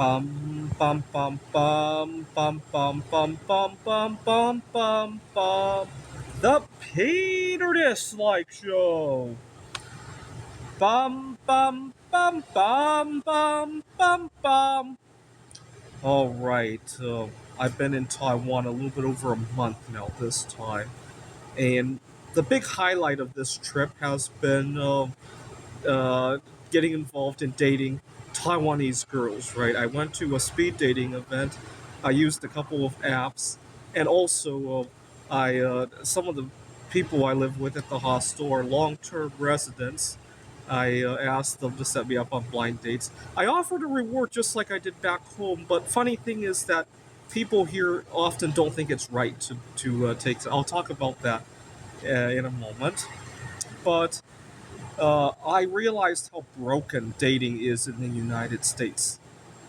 Bum bum bum bum bum bum bum bum bum bum bum bum. The Peter Dislike Show. Bum bum bum bum bum bum bum. All right. I've been in Taiwan a little bit over a month now. This time, and the big highlight of this trip has been uh, getting involved in dating Taiwanese girls, right? I went to a speed dating event. I used a couple of apps, and also I some of the people I live with at the hostel are long-term residents. I asked them to set me up on blind dates. I offered a reward just like I did back home, but funny thing is that people here often don't think it's right to take. I'll talk about that in a moment, but I realized how broken dating is in the United States,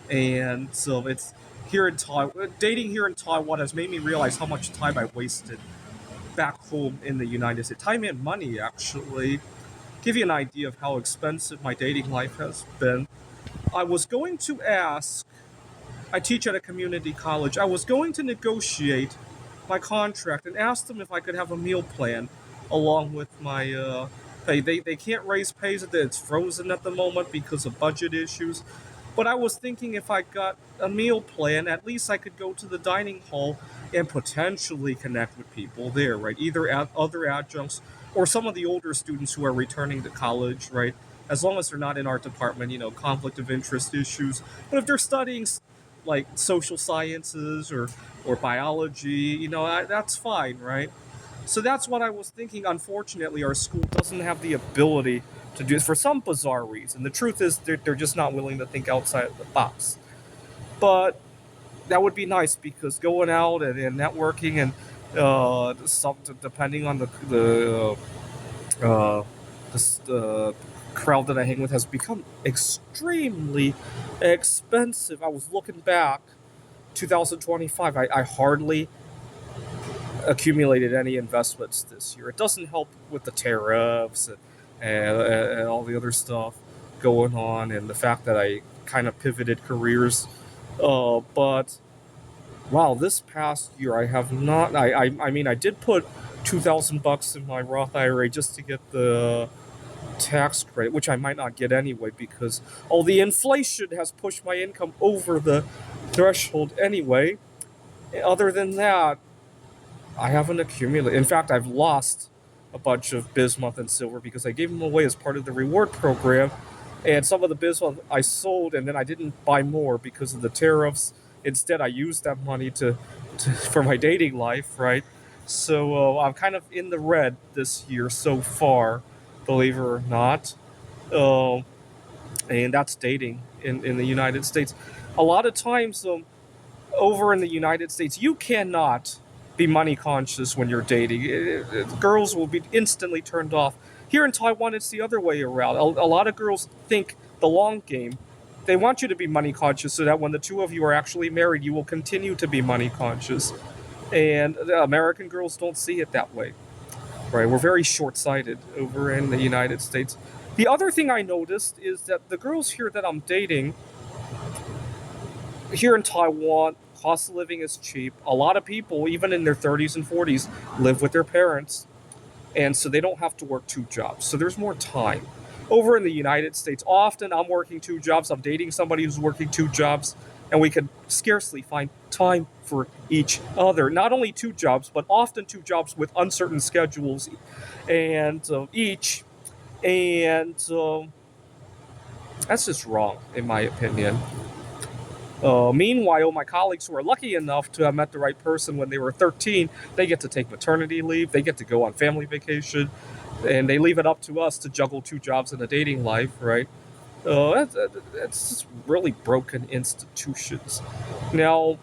and so it's here in Taiwan. Dating here in Taiwan has made me realize how much time I wasted back home in the United States. Time and money, actually. Give you an idea of how expensive my dating life has been. I was going to ask. I teach at a community college. I was going to negotiate my contract and ask them if I could have a meal plan along with my pay. They can't raise pays; it's frozen at the moment because of budget issues. But I was thinking if I got a meal plan, at least I could go to the dining hall and potentially connect with people there, right? Either other adjuncts or some of the older students who are returning to college, right? As long as they're not in our department, conflict of interest issues. But if they're studying like social sciences or biology, that's fine, right? So that's what I was thinking. Unfortunately, our school doesn't have the ability to do this for some bizarre reason. The truth is, they're just not willing to think outside of the box. But that would be nice because going out and networking and depending on uh, the crowd that I hang with has become extremely expensive. I was looking back, 2025. I hardly accumulated any investments this year. It doesn't help with the tariffs and all the other stuff going on, and the fact that I kind of pivoted careers. But wow, this past year I have not. I mean, I did put $2,000 in my Roth IRA just to get the tax credit, which I might not get anyway because all the inflation has pushed my income over the threshold anyway. Other than that, I haven't accumulated. In fact, I've lost a bunch of bismuth and silver because I gave them away as part of the reward program. And some of the bismuth I sold, and then I didn't buy more because of the tariffs. Instead, I used that money for my dating life, right? So I'm kind of in the red this year so far, believe it or not. Uh, and that's dating in the United States. A lot of times, over in the United States, you cannot be money conscious when you're dating. Girls will be instantly turned off. Here in Taiwan, it's the other way around. A lot of girls think the long game. They want you to be money conscious so that when the two of you are actually married, you will continue to be money conscious. And the American girls don't see it that way, right? We're very short sighted over in the United States. The other thing I noticed is that the girls here that I'm dating, here in Taiwan, cost of living is cheap. A lot of people, even in their 30s and 40s, live with their parents, and so they don't have to work two jobs. So there's more time. Over in the United States, often I'm working two jobs, I'm dating somebody who's working two jobs, and we could scarcely find time for each other. Not only two jobs, but often two jobs with uncertain schedules and each. And that's just wrong, in my opinion. Meanwhile, my colleagues who are lucky enough to have met the right person when they were 13, they get to take maternity leave, they get to go on family vacation, and they leave it up to us to juggle two jobs in a dating life, right? That's just really broken institutions. Now,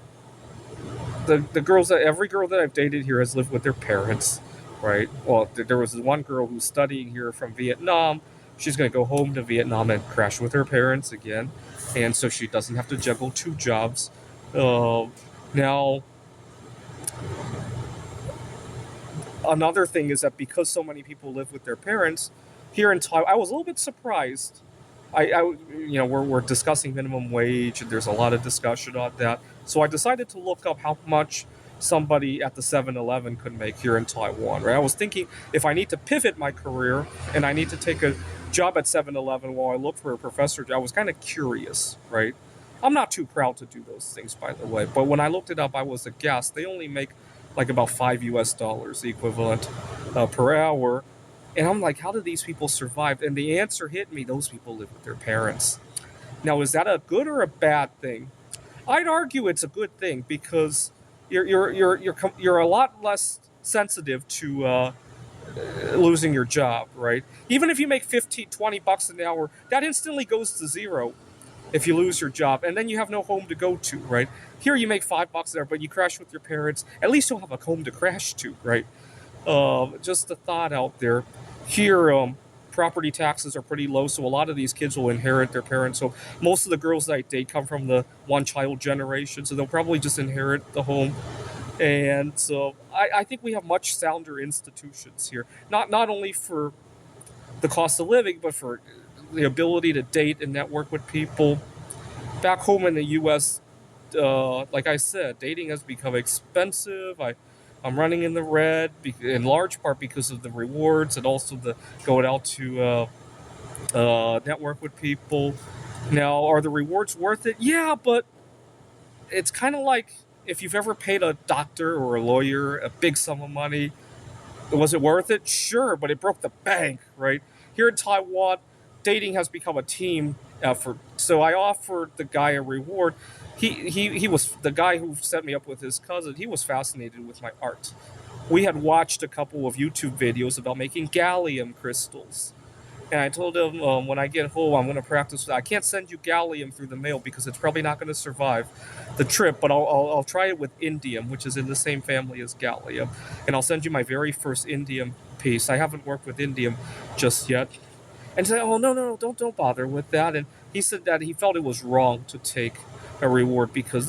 the girls that every girl that I've dated here has lived with their parents, right? Well, there was one girl who's studying here from Vietnam. She's going to go home to Vietnam and crash with her parents again, and so she doesn't have to juggle two jobs. Uh, Now, another thing is that because so many people live with their parents here in Taiwan, I was a little bit surprised we're discussing minimum wage, and there's a lot of discussion on that. So I decided to look up how much somebody at the 7-Eleven could make here in Taiwan, right? I was thinking if I need to pivot my career and I need to take a job at 7-Eleven while I look for a professor job, I was kind of curious, right? I'm not too proud to do those things, by the way, but when I looked it up, I was aghast. They only make like about $5 the equivalent per hour. And I'm like, how do these people survive? And the answer hit me: those people live with their parents. Now, is that a good or a bad thing? I'd argue it's a good thing because you're a lot less sensitive to losing your job, right? Even if you make 15, $20 an hour, that instantly goes to zero if you lose your job, and then you have no home to go to, right? Here you make $5 an hour, but you crash with your parents. At least you'll have a home to crash to, right? Just a thought out there. Here, property taxes are pretty low, so a lot of these kids will inherit their parents. So most of the girls that I date come from the one-child generation, so they'll probably just inherit the home. And so I think we have much sounder institutions here, not only for the cost of living, but for the ability to date and network with people. Back home in the U.S., like I said, dating has become expensive. I'm running in the red in large part because of the rewards and also the going out to network with people. Now, are the rewards worth it? Yeah, but it's kind of like if you've ever paid a doctor or a lawyer a big sum of money. Was it worth it? Sure, but it broke the bank, right? Here in Taiwan, dating has become a team effort. So I offered the guy a reward. He was the guy who set me up with his cousin. He was fascinated with my art. We had watched a couple of YouTube videos about making gallium crystals. And I told him when I get home, I'm going to practice. I can't send you gallium through the mail because it's probably not going to survive the trip, but I'll try it with indium, which is in the same family as gallium. And I'll send you my very first indium piece. I haven't worked with indium just yet. And he said, oh, no, don't bother with that. And he said that he felt it was wrong to take a reward because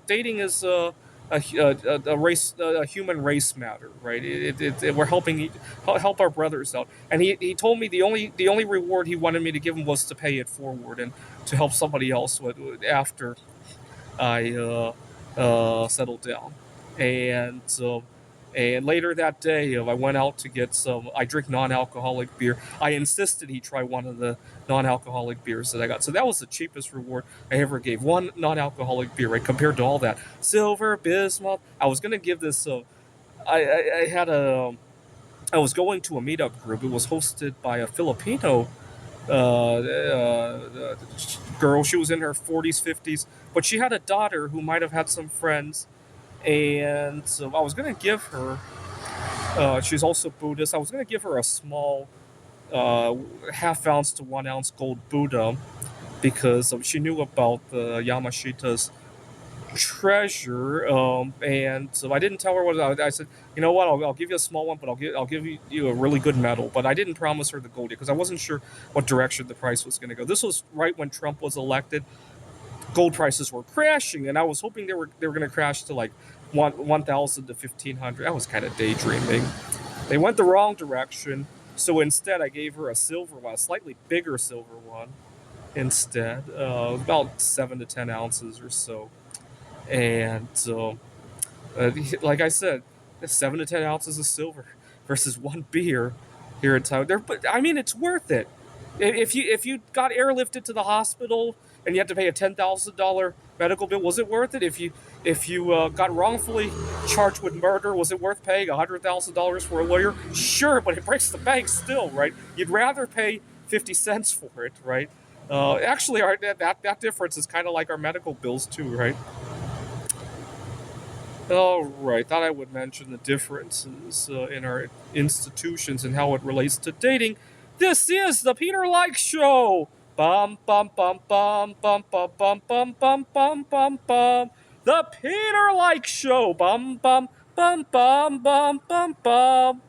dating is a race, a human race matter, right? We're help our brothers out, and he told me the only reward he wanted me to give him was to pay it forward and to help somebody else after I settled down, and so. And later that day, I went out to get some. I drink non-alcoholic beer. I insisted he try one of the non-alcoholic beers that I got. So that was the cheapest reward I ever gave. One non-alcoholic beer, right? Compared to all that silver, bismuth. I was gonna give this. I had a. I was going to a meetup group. It was hosted by a Filipino girl. She was in her 40s, 50s, but she had a daughter who might have had some friends, and so I was gonna give her. She's also Buddhist. I was gonna give her a small, half ounce to 1 ounce gold Buddha, because she knew about the Yamashita's treasure, and so I didn't tell her what I said. You know what? I'll give you a small one, but I'll give you a really good medal. But I didn't promise her the gold because I wasn't sure what direction the price was going to go. This was right when Trump was elected. Gold prices were crashing, and I was hoping they were going to crash to like 1,000 to 1,500. I was kind of daydreaming. They went the wrong direction, so instead I gave her a silver one, a slightly bigger silver one. Instead, about 7 to 10 ounces or so, and so, like I said, 7 to 10 ounces of silver versus one beer here in Taiwan. But I mean, it's worth it. If you got airlifted to the hospital and you had to pay a $10,000 medical bill, was it worth it? If you got wrongfully charged with murder, was it worth paying $100,000 for a lawyer? Sure, but it breaks the bank still, right? You'd rather pay 50 cents for it, right? Actually, that difference is kind of like our medical bills too, right? All right, thought I would mention the differences in our institutions and how it relates to dating. This is the Peter Like Show. Bum bum bum bum bum bum bum bum bum bum bum bum. The Peter Like Show. Bum bum bum bum bum bum bum.